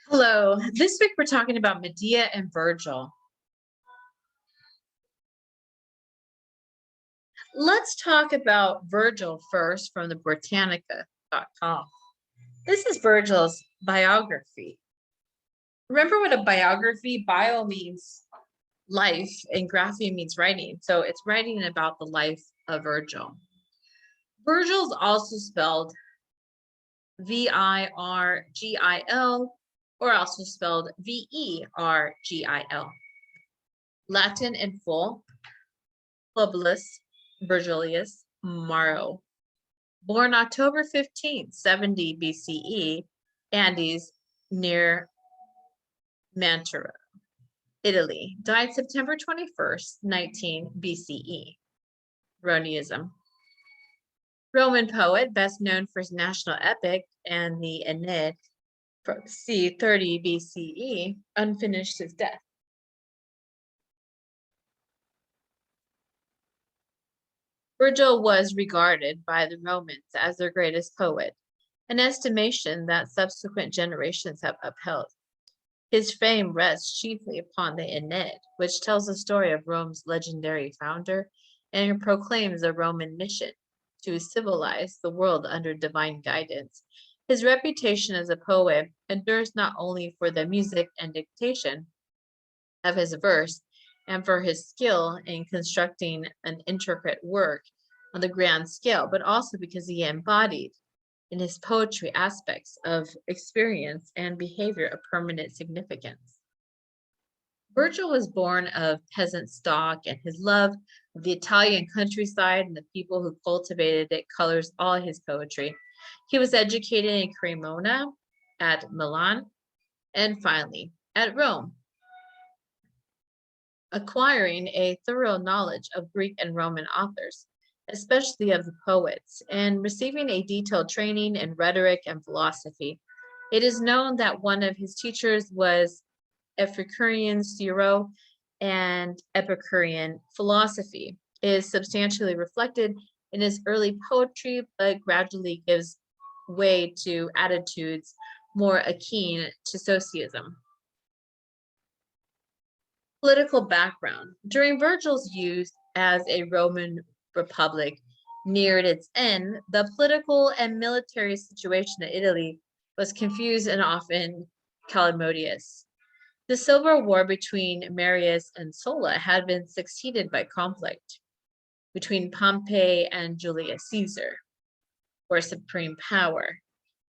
Hello. This week we're talking about Medea and Virgil. Let's talk about Virgil first from the Britannica.com. This is Virgil's biography. Remember what a biography, bio means life and graphy means writing. So it's writing about the life of Virgil. Virgil's also spelled Virgil or also spelled Vergil. Latin in full, Publius Virgilius Maro. Born October 15th, 70 BCE, Andes near Mantua, Italy. Died September 21st, 19 BCE. Romanism. Roman poet, best known for his national epic and the Aeneid from c. 30 BCE, unfinished his death. Virgil was regarded by the Romans as their greatest poet, an estimation that subsequent generations have upheld. His fame rests chiefly upon the Aeneid, which tells the story of Rome's legendary founder and proclaims a Roman mission to civilize the world under divine guidance. His reputation as a poet endures not only for the music and dictation of his verse, and for his skill in constructing an intricate work on the grand scale, but also because he embodied in his poetry aspects of experience and behavior of permanent significance. Virgil was born of peasant stock, and his love of the Italian countryside and the people who cultivated it colors all his poetry. He was educated in Cremona, at Milan, and finally at Rome, acquiring a thorough knowledge of Greek and Roman authors, especially of the poets, and receiving a detailed training in rhetoric and philosophy. It is known that one of his teachers was Epicurean Cicero, and Epicurean philosophy is substantially reflected in his early poetry, but gradually gives way to attitudes more akin to Stoicism. Political background. During Virgil's youth as a Roman republic neared its end, the political and military situation in Italy was confused and often calamitous. The civil war between Marius and Sulla had been succeeded by conflict between Pompey and Julius Caesar for supreme power.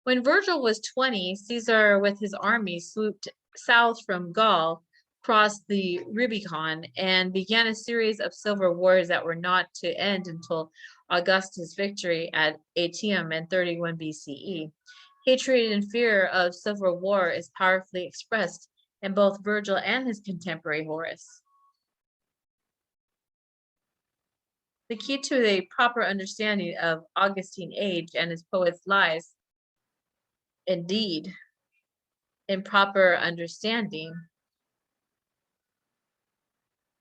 When Virgil was 20, Caesar with his army swooped south from Gaul, crossed the Rubicon, and began a series of civil wars that were not to end until Augustus' victory at Actium in 31 BCE. Hatred and fear of civil war is powerfully expressed in both Virgil and his contemporary Horace. The key to a proper understanding of Augustine age and his poets lies, indeed, in proper understanding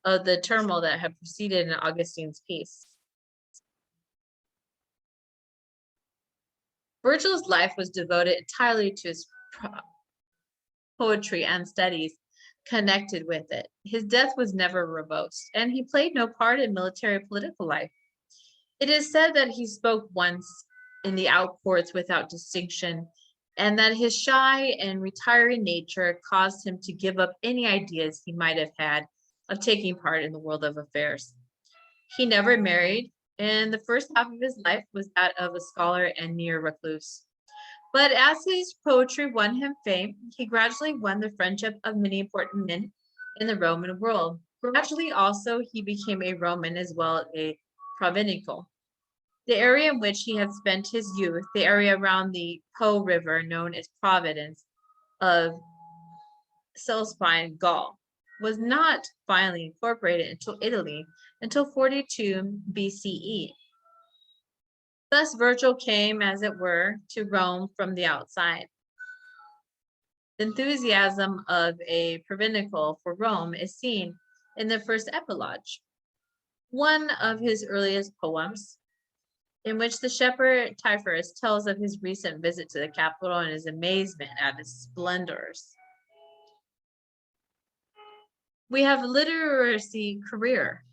of the turmoil that had preceded in Augustine's piece. Virgil's life was devoted entirely to his poetry and studies connected with it. His death was never verbose, and he played no part in military or political life. It is said that he spoke once in the outcourts without distinction, and that his shy and retiring nature caused him to give up any ideas he might have had of taking part in the world of affairs. He never married, and the first half of his life was that of a scholar and near recluse. But as his poetry won him fame, he gradually won the friendship of many important men in the Roman world. Gradually also, he became a Roman as well as a Provenical. The area in which he had spent his youth, the area around the Po River known as Providence of Cisalpine Gaul, was not finally incorporated into Italy until 42 BCE. Thus, Virgil came, as it were, to Rome from the outside. The enthusiasm of a Provenical for Rome is seen in the first epilogue, one of his earliest poems, in which the shepherd Typhus tells of his recent visit to the capital and his amazement at its splendors. We have literacy career.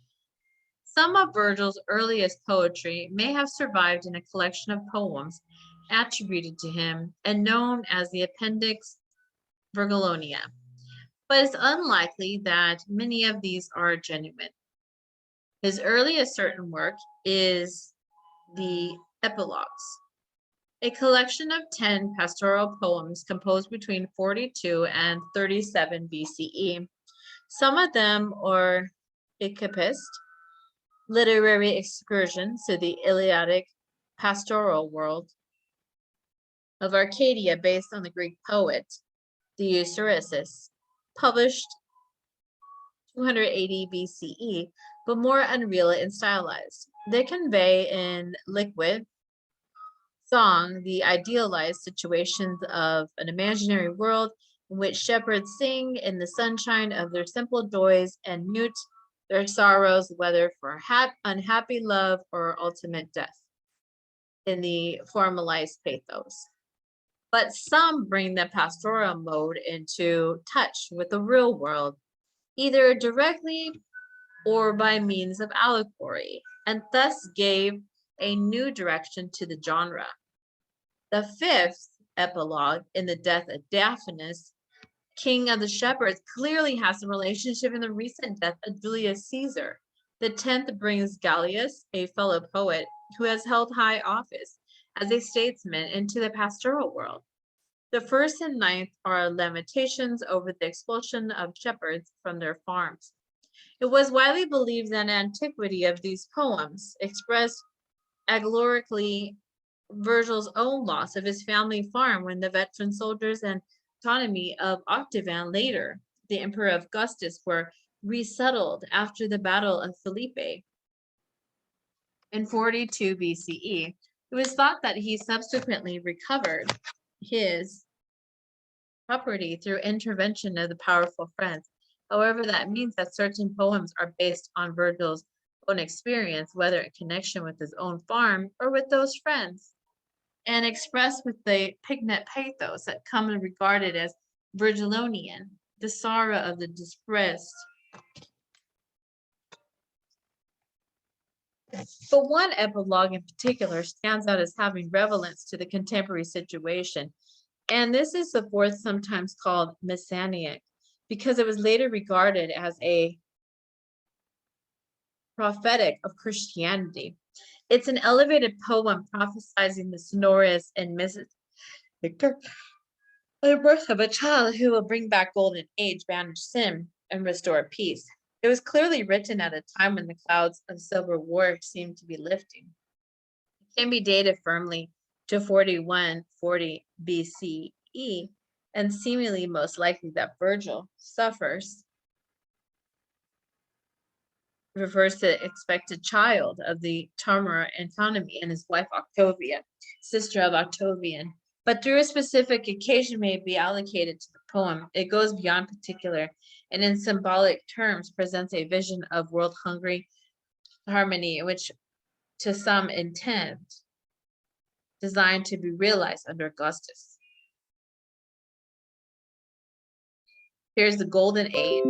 Some of Virgil's earliest poetry may have survived in a collection of poems attributed to him and known as the Appendix Virgilonia, but it's unlikely that many of these are genuine. His earliest certain work is the Epilogues, a collection of 10 pastoral poems composed between 42 and 37 BCE. Some of them are ecapist, literary excursions to the Iliadic pastoral world of Arcadia based on the Greek poet Dioscorides, published 280 BCE, but more unreal and stylized. They convey in liquid song the idealized situations of an imaginary world in which shepherds sing in the sunshine of their simple joys and mute their sorrows, whether for unhappy love or ultimate death, in the formalized pathos. But some bring the pastoral mode into touch with the real world, either directly or by means of allegory, and thus gave a new direction to the genre. The fifth epilogue, in the death of Daphnis, king of the shepherds, clearly has a relationship in the recent death of Julius Caesar. The 10th brings Gallius, a fellow poet who has held high office as a statesman, into the pastoral world. The first and ninth are lamentations over the expulsion of shepherds from their farms. It was widely believed that antiquity of these poems expressed allegorically Virgil's own loss of his family farm when the veteran soldiers and autonomy of Octavian, later the Emperor of Augustus, were resettled after the Battle of Philippi in 42 BCE. It was thought that he subsequently recovered his property through intervention of the powerful friends. However, that means that certain poems are based on Virgil's own experience, whether in connection with his own farm or with those friends, and expressed with the pignate pathos that come regarded as Virgilonian, the sorrow of the distressed. But one epilogue in particular stands out as having relevance to the contemporary situation, and this is the fourth, sometimes called Messianic, because it was later regarded as a prophetic of Christianity. It's an elevated poem prophesizing the sonorous and Victor, the birth of a child who will bring back golden age, banish sin, and restore peace. It was clearly written at a time when the clouds of civil war seemed to be lifting. It can be dated firmly to 4140 BCE, and seemingly most likely that Virgil refers to the expected child of the Tamara Antinomy and his wife Octavia, sister of Octavian. But through a specific occasion may be allocated to the poem, it goes beyond particular and in symbolic terms presents a vision of world harmony, which to some intent designed to be realized under Augustus. Here's the Golden Age.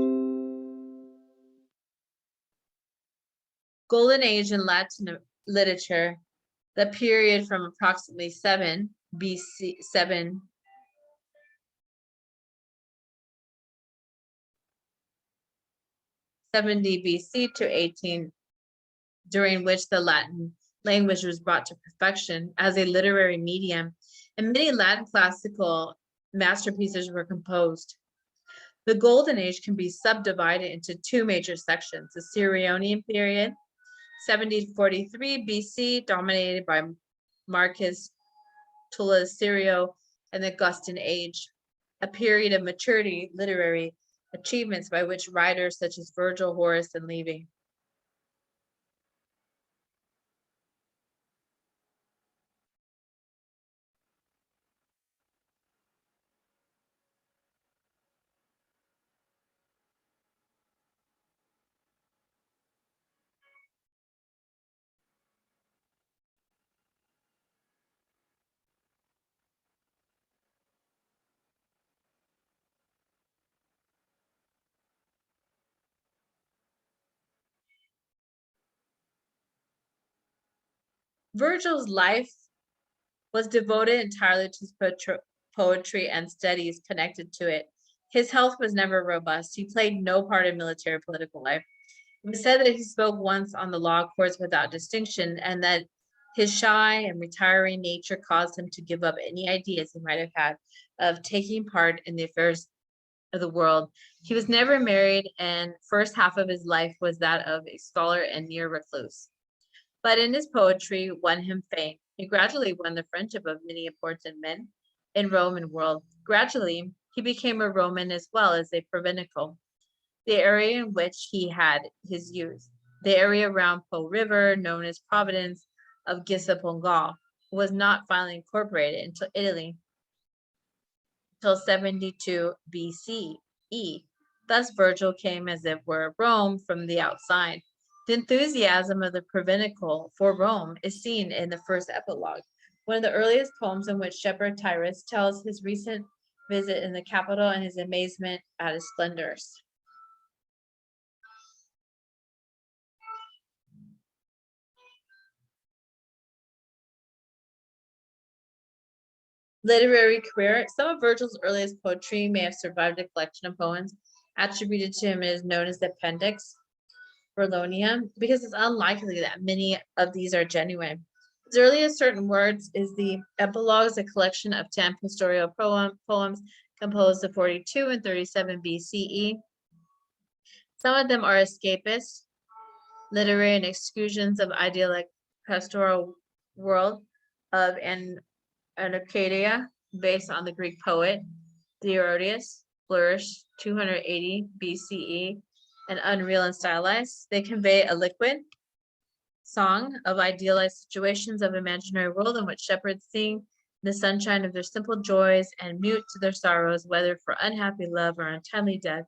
Golden Age in Latin literature, the period from approximately 7 BC, 770 BC to 18, during which the Latin language was brought to perfection as a literary medium, and many Latin classical masterpieces were composed. The Golden Age can be subdivided into two major sections: the Sironian period, 70 to 43 BC, dominated by Marcus Tullius Syrio, and the Augustan Age, a period of maturity, literary achievements by which writers such as Virgil, Horace, and Livy. Virgil's life was devoted entirely to his poetry and studies connected to it. His health was never robust. He played no part in military or political life. It was said that he spoke once on the law courts without distinction, and that his shy and retiring nature caused him to give up any ideas he might have had of taking part in the affairs of the world. He was never married, and first half of his life was that of a scholar and near recluse. But in his poetry won him fame. He gradually won the friendship of many important men in Roman world. Gradually, he became a Roman as well as a Provenical, the area in which he had his youth. The area around Po River, known as Providence of Gisa was not finally incorporated into Italy until 72 BCE. Thus, Virgil came as it were Rome from the outside. The enthusiasm of the Provenical for Rome is seen in the first epilogue, one of the earliest poems in which shepherd Tyrus tells his recent visit in the capital and his amazement at its splendors. Literary career. Some of Virgil's earliest poetry may have survived a collection of poems attributed to him and is known as the Appendix Verlonia, because it's unlikely that many of these are genuine. His earliest certain words is the Epilogues, a collection of 10 pastoral poems composed of 42 and 37 BCE. Some of them are escapist, literary and excursions of idyllic pastoral world of an Arcadia, based on the Greek poet Theodotus, flourished 280 BCE, and unreal and stylized. They convey a liquid song of idealized situations of imaginary world in which shepherds sing the sunshine of their simple joys and mute to their sorrows, whether for unhappy love or untimely death,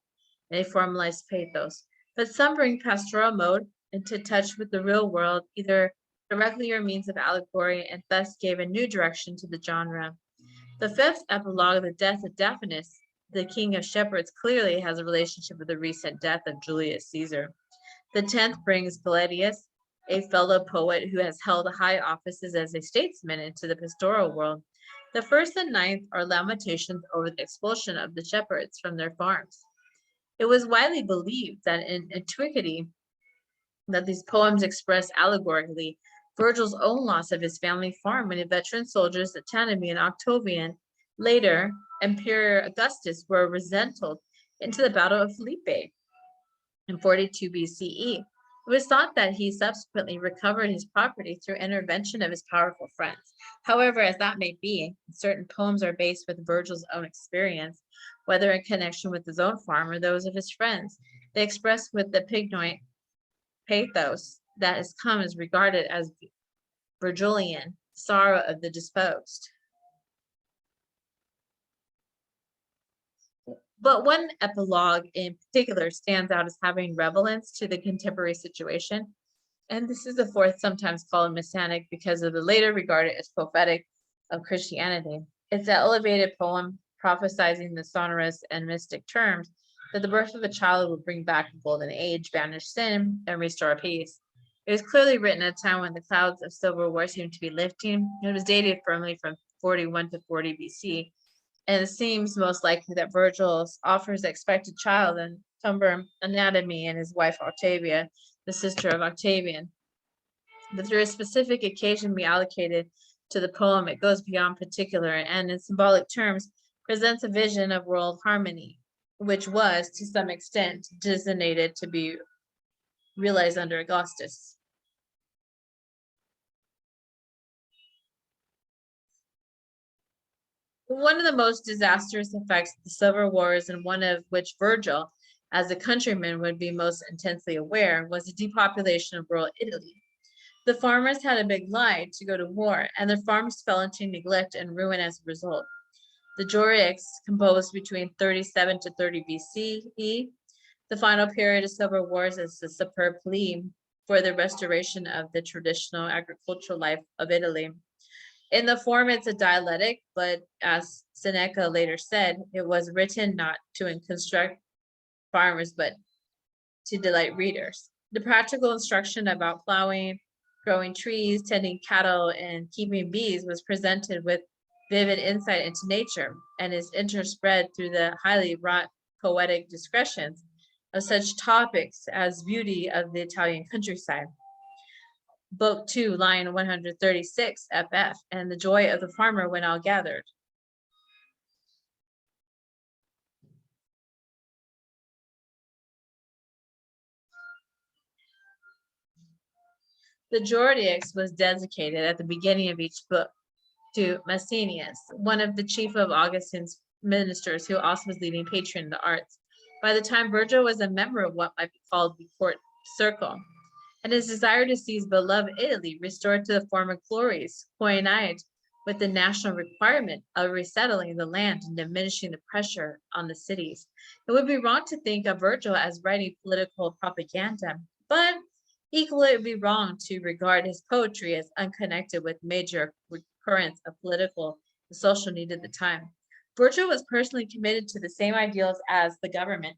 in a formalized pathos. But some bring pastoral mode into touch with the real world, either directly or means of allegory, and thus gave a new direction to the genre. The fifth epilogue, The Death of Daphnis, the king of shepherds, clearly has a relationship with the recent death of Julius Caesar. The 10th brings Palladius, a fellow poet who has held high offices as a statesman, into the pastoral world. The first and ninth are lamentations over the expulsion of the shepherds from their farms. It was widely believed that in antiquity that these poems express allegorically Virgil's own loss of his family farm when the veteran soldiers Antoninus and Octavian, later Emperor Augustus, were resentful into the Battle of Philippi in 42 BCE. It was thought that he subsequently recovered his property through intervention of his powerful friends. However, as that may be, certain poems are based with Virgil's own experience, whether in connection with his own farm or those of his friends. They express with the Pygnoid pathos that is come is regarded as Virgilian sorrow of the disposed. But one epilogue in particular stands out as having relevance to the contemporary situation, and this is the fourth, sometimes called Messianic because of the later regarded as prophetic of Christianity. It's an elevated poem prophesizing the sonorous and mystic terms that the birth of a child would bring back a golden age, banish sin, and restore peace. It was clearly written at a time when the clouds of civil war seemed to be lifting. It was dated firmly from 41 to 40 BC, and it seems most likely that Virgil offers the expected child and Tumber Anatomy and his wife Octavia, the sister of Octavian. But through a specific occasion be allocated to the poem, it goes beyond particular and in symbolic terms presents a vision of world harmony, which was to some extent designated to be realized under Augustus. One of the most disastrous effects of the Civil Wars, and one of which Virgil, as a countryman, would be most intensely aware, was the depopulation of rural Italy. The farmers had a big lie to go to war, and their farms fell into neglect and ruin as a result. The Dorics, composed between 37 to 30 BCE, the final period of civil wars, is a superb plea for the restoration of the traditional agricultural life of Italy. In the form, it's a dialectic, but as Seneca later said, it was written not to instruct farmers, but to delight readers. The practical instruction about plowing, growing trees, tending cattle, and keeping bees was presented with vivid insight into nature, and his interest spread through the highly wrought poetic descriptions of such topics as beauty of the Italian countryside. Book 2, line 136, FF, and the joy of the farmer when all gathered. The Georgics was dedicated at the beginning of each book to Maecenas, one of the chief of Augustine's ministers, who also was leading patron of the arts. By the time Virgil was a member of what might be called the court circle, and his desire to see his beloved Italy restored to the former glories coincided with the national requirement of resettling the land and diminishing the pressure on the cities. It would be wrong to think of Virgil as writing political propaganda, but equally it would be wrong to regard his poetry as unconnected with major currents of political and social need at the time. Virgil was personally committed to the same ideals as the government.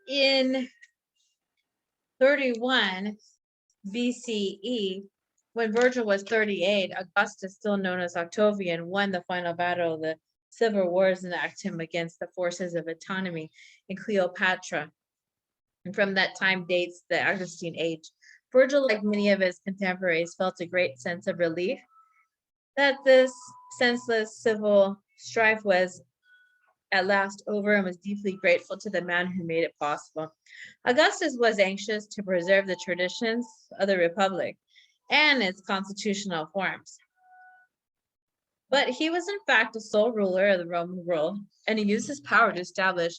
In 31 BCE, when Virgil was 38, Augustus, still known as Octavian, won the final battle of the civil wars enacted him against the forces of autonomy in Cleopatra. And from that time dates the Augustine age. Virgil, like many of his contemporaries, felt a great sense of relief that this senseless civil strife was at last over, and was deeply grateful to the man who made it possible. Augustus was anxious to preserve the traditions of the Republic and its constitutional forms. But he was in fact the sole ruler of the Roman world, and he used his power to establish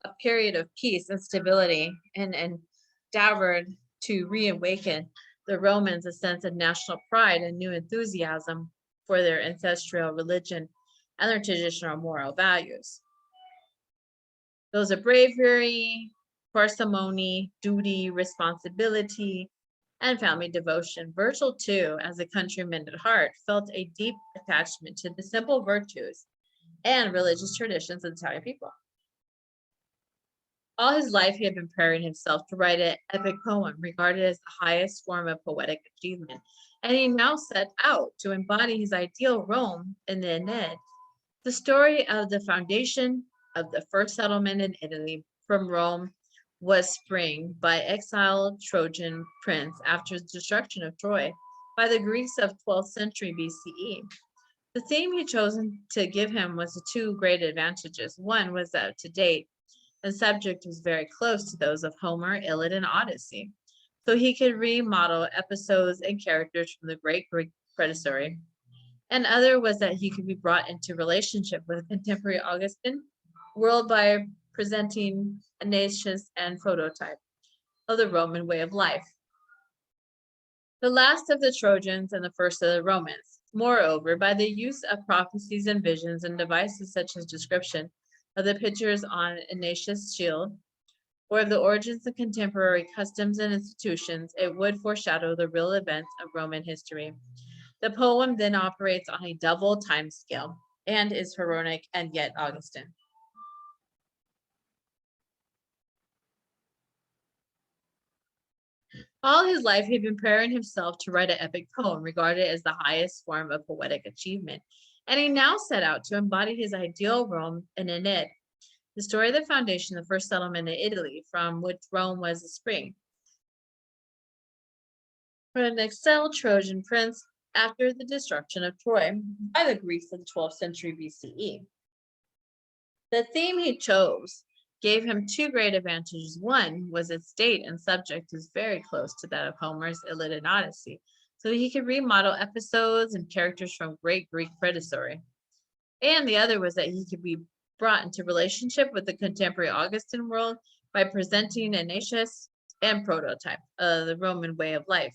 a period of peace and stability, and endeavored to reawaken the Romans a sense of national pride and new enthusiasm for their ancestral religion and their traditional moral values. Those are bravery, parsimony, duty, responsibility, and family devotion. Virgil, too, as a countryman at heart, felt a deep attachment to the simple virtues and religious traditions of the Italian people. All his life, he had been preparing himself to write an epic poem regarded as the highest form of poetic achievement, and he now set out to embody his ideal Rome in the Aeneid, the story of the foundation of the first settlement in Italy from Rome was sprung by exiled Trojan prince after the destruction of Troy by the Greeks of 12th century BCE. The theme he chosen to give him was the two great advantages. One was that to date, the subject was very close to those of Homer, Iliad, and Odyssey, so he could remodel episodes and characters from the great Greek predecessor. And other was that he could be brought into relationship with contemporary Augustine world by presenting a nations and phototype of the Roman way of life. The last of the Trojans and the first of the Romans. Moreover, by the use of prophecies and visions and devices such as description of the pictures on Ignatius' shield, or of the origins of contemporary customs and institutions, it would foreshadow the real events of Roman history. The poem then operates on a double time scale and is Pharaonic and yet Augustan. All his life, he had been preparing himself to write an epic poem regarded as the highest form of poetic achievement, and he now set out to embody his ideal Rome in an Aeneid, the story of the foundation of the first settlement in Italy, from which Rome was a spring. For an exiled Trojan prince after the destruction of Troy by the Greeks of the 12th century BCE. The theme he chose gave him two great advantages. One was its date and subject is very close to that of Homer's Iliad and Odyssey, so he could remodel episodes and characters from great Greek predecessor. And the other was that he could be brought into relationship with the contemporary Augustan world by presenting Ignatius and prototype of the Roman way of life,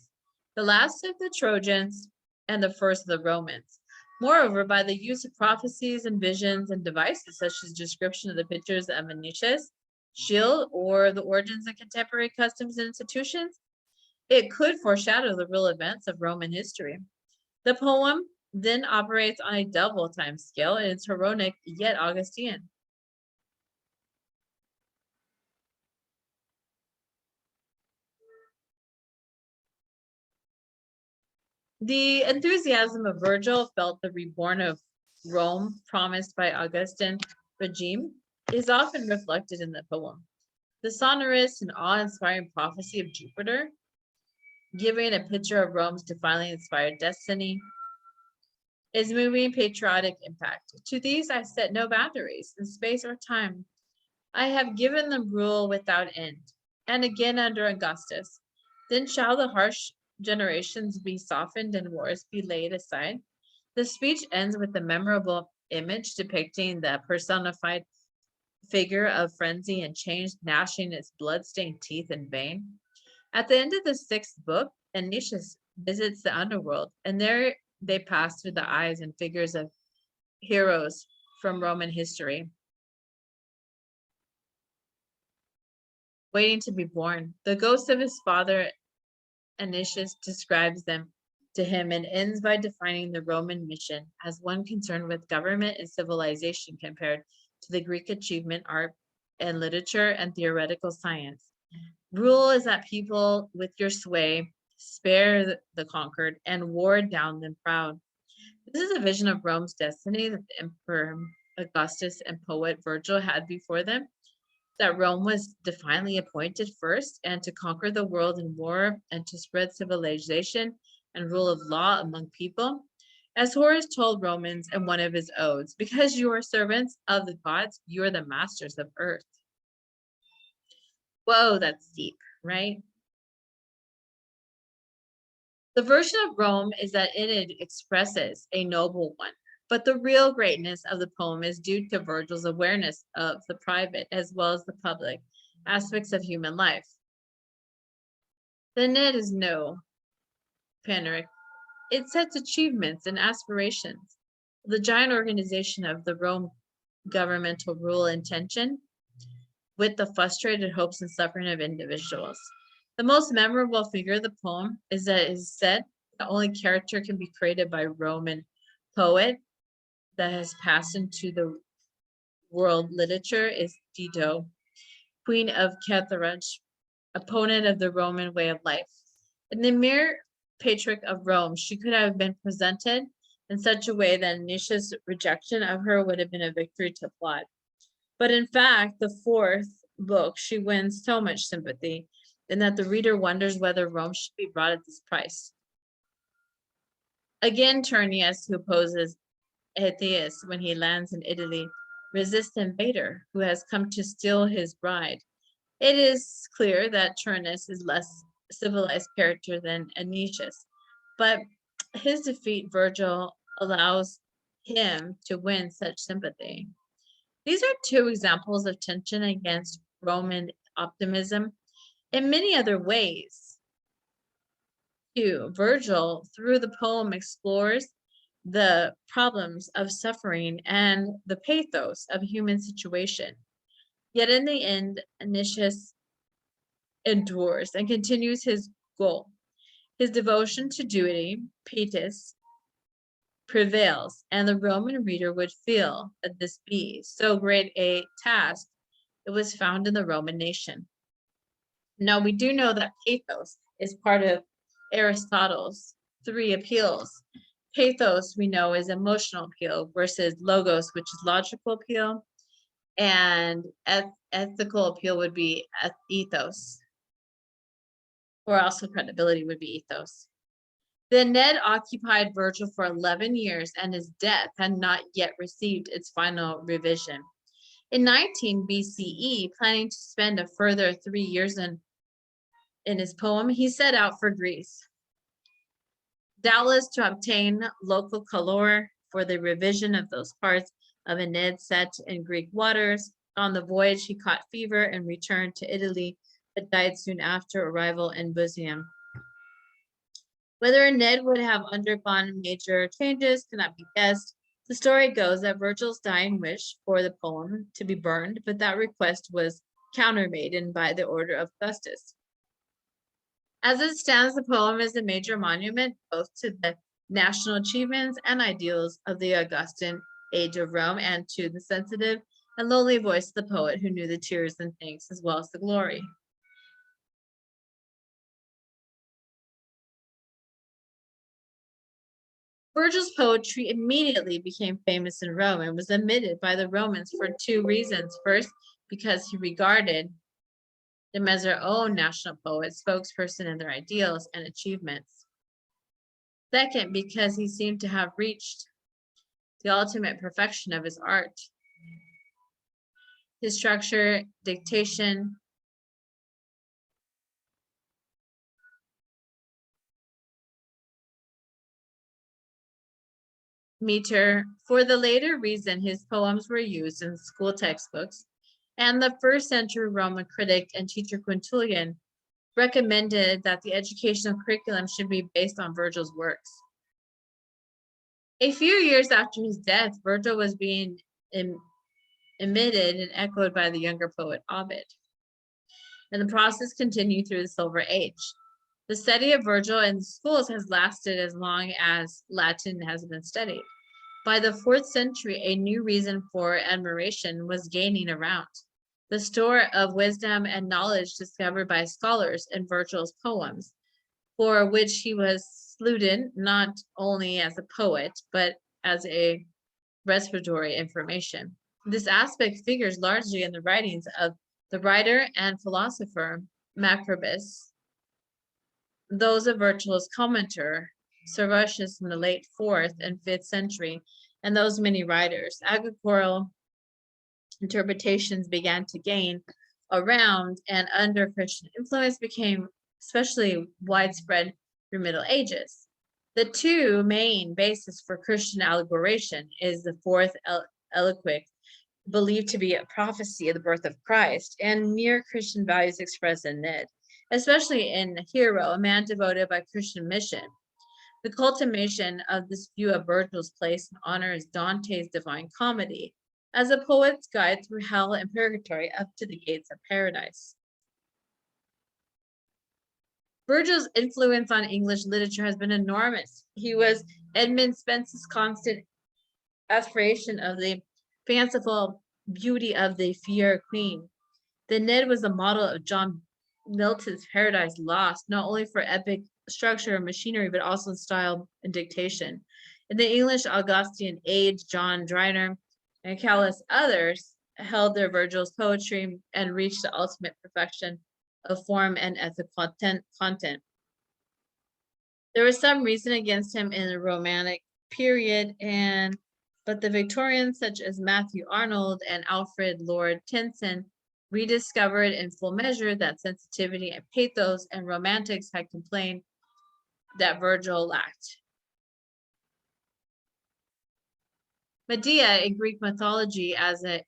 the last of the Trojans and the first of the Romans. Moreover, by the use of prophecies and visions and devices such as description of the pictures of Anicius' shield or the origins of contemporary customs and institutions, it could foreshadow the real events of Roman history. The poem then operates on a double time scale and it's Heronic yet Augustine. The enthusiasm of Virgil felt the reborn of Rome promised by Augustan regime is often reflected in the poem. The sonorous and awe-inspiring prophecy of Jupiter, giving a picture of Rome's divinely inspired destiny, is moving patriotic impact. To these I set no boundaries in space or time. I have given them rule without end, and again under Augustus. Then shall the harsh generations be softened and wars be laid aside. The speech ends with a memorable image depicting the personified figure of frenzy and change, gnashing its blood-stained teeth in vain. At the end of the sixth book, Anicius visits the underworld, and there they pass through the eyes and figures of heroes from Roman history, waiting to be born. The ghost of his father, Anicius, describes them to him and ends by defining the Roman mission as one concerned with government and civilization compared to the Greek achievement, art, and literature and theoretical science. Rule is that people with your sway spare the conquered and ward down them proud. This is a vision of Rome's destiny that the Emperor Augustus and poet Virgil had before them, that Rome was divinely appointed first and to conquer the world in war and to spread civilization and rule of law among people. As Horace told Romans in one of his odes, because you are servants of the gods, you are the masters of earth. Whoa, that's deep, right? The version of Rome is that it expresses a noble one, but the real greatness of the poem is due to Virgil's awareness of the private as well as the public aspects of human life. The Ned is no panegyric. It sets achievements and aspirations. The giant organization of the Rome governmental rule in tension with the frustrated hopes and suffering of individuals. The most memorable figure of the poem is that it is said the only character can be created by Roman poet that has passed into the world literature is Dido, queen of Carthage, opponent of the Roman way of life. In the mere patriarch of Rome, she could have been presented in such a way that Anicius' rejection of her would have been a victory to plot. But in fact, the fourth book, she wins so much sympathy, and that the reader wonders whether Rome should be brought at this price. Again, Turnus, who opposes Aetius when he lands in Italy, resists the invader who has come to steal his bride. It is clear that Turnus is less civilized character than Anicius, but his defeat, Virgil allows him to win such sympathy. These are two examples of tension against Roman optimism. In many other ways, too, Virgil, through the poem, explores the problems of suffering and the pathos of human situation. Yet in the end, Anicius endures and continues his goal. His devotion to duty, pietas, prevails, and the Roman reader would feel that this be so great a task, it was found in the Roman nation. Now, we do know that pathos is part of Aristotle's three appeals. Pathos, we know, is emotional appeal versus logos, which is logical appeal, and ethical appeal would be ethos, or also credibility would be ethos. The Ned occupied Virgil for 11 years, and his death had not yet received its final revision. In 19 BCE, planning to spend a further 3 years in his poem, he set out for Greece, doubtless to obtain local color for the revision of those parts of Aeneid set in Greek waters. On the voyage, he caught fever and returned to Italy but died soon after arrival in Busium. Whether Ned would have undergone major changes cannot be guessed. The story goes that Virgil's dying wish for the poem to be burned, but that request was countermanded by the order of Augustus. As it stands, the poem is a major monument both to the national achievements and ideals of the Augustan age of Rome and to the sensitive and lowly voice of the poet who knew the tears and thanks as well as the glory. Virgil's poetry immediately became famous in Rome and was admitted by the Romans for two reasons. First, because he regarded them as their own national poet, spokesperson in their ideals and achievements. Second, because he seemed to have reached the ultimate perfection of his art. His structure, dictation, meter. For the later reason, his poems were used in school textbooks, and the first century Roman critic and teacher Quintilian recommended that the educational curriculum should be based on Virgil's works. A few years after his death, Virgil was being emitted and echoed by the younger poet Ovid, and the process continued through the Silver Age. The study of Virgil in schools has lasted as long as Latin has been studied. By the 4th century, a new reason for admiration was gaining around. The store of wisdom and knowledge discovered by scholars in Virgil's poems, for which he was saluted not only as a poet, but as a respiratory information. This aspect figures largely in the writings of the writer and philosopher Macrobus, those of Virgil's commentator Servatius in the late 4th and 5th century, and those many writers. Agricultural interpretations began to gain around and under Christian influence became especially widespread through Middle Ages. The two main bases for Christian allegoration is the fourth Eloquic, believed to be a prophecy of the birth of Christ, and mere Christian values expressed in it, especially in Hero, a man devoted by Christian mission. The culmination of this view of Virgil's place and honor is Dante's Divine Comedy, as a poet's guide through hell and purgatory up to the gates of paradise. Virgil's influence on English literature has been enormous. He was Edmund Spenser's constant aspiration of the fanciful beauty of the fair queen. The Ned was a model of John Milton's Paradise Lost, not only for epic structure and machinery, but also in style and dictation. In the English Augustan age, John Dryden and countless others held their Virgil's poetry and reached the ultimate perfection of form and ethical content. There was some reason against him in the Romantic period, but the Victorians, such as Matthew Arnold and Alfred Lord Tennyson, rediscovered in full measure that sensitivity and pathos, and Romantics had complained that Virgil lacked. Medea in Greek mythology as an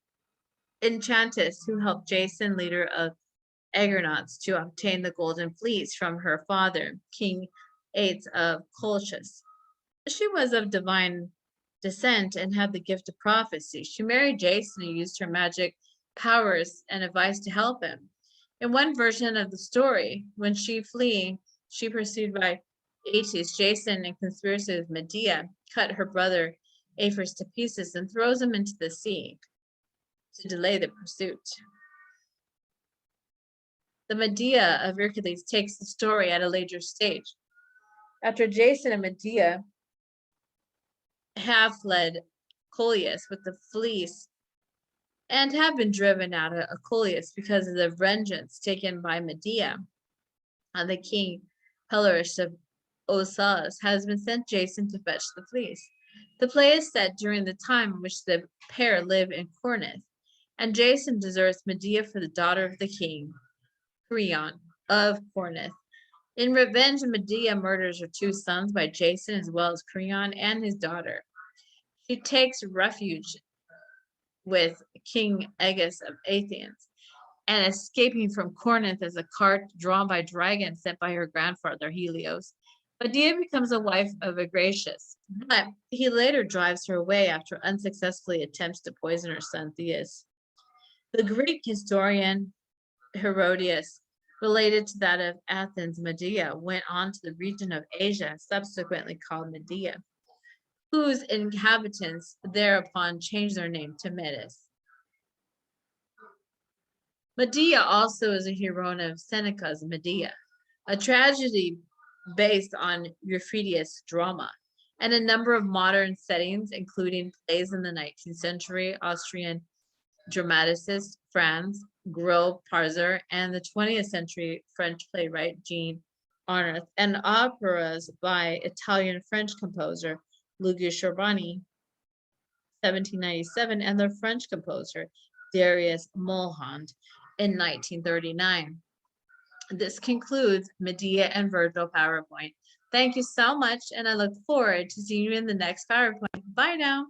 enchantress who helped Jason, leader of Argonauts, to obtain the golden fleece from her father, King Aetes of Colchis. She was of divine descent and had the gift of prophecy. She married Jason and used her magic powers and advice to help him. In one version of the story, when she pursued by Aetes, Jason, in conspiracy with Medea, cut her brother Aphers to pieces and throws him into the sea to delay the pursuit. The Medea of Hercules takes the story at a later stage. After Jason and Medea have fled Coelius with the fleece and have been driven out of Coelius because of the vengeance taken by Medea on the king Pelorus of Osalis, has been sent Jason to fetch the fleece. The play is set during the time in which the pair live in Corinth, and Jason deserts Medea for the daughter of the king, Creon of Corinth. In revenge, Medea murders her two sons by Jason as well as Creon and his daughter. She takes refuge with King Aegeus of Athens and escaping from Corinth as a cart drawn by dragons sent by her grandfather Helios. Medea becomes a wife of Agracius, but he later drives her away after unsuccessfully attempts to poison her son Theus. The Greek historian Herodias related to that of Athens. Medea went on to the region of Asia, subsequently called Medea, whose inhabitants thereupon changed their name to Medes. Medea also is a heroine of Seneca's Medea, a tragedy based on Euphrates' drama, and a number of modern settings, including plays in the 19th century Austrian dramatist Franz Grillparzer and the 20th century French playwright Jean Arnaud, and operas by Italian-French composer Luigi Cherubini, 1797, and the French composer Darius Mulholland in 1939. This concludes Medea and Virgil PowerPoint. Thank you so much, and I look forward to seeing you in the next PowerPoint. Bye now.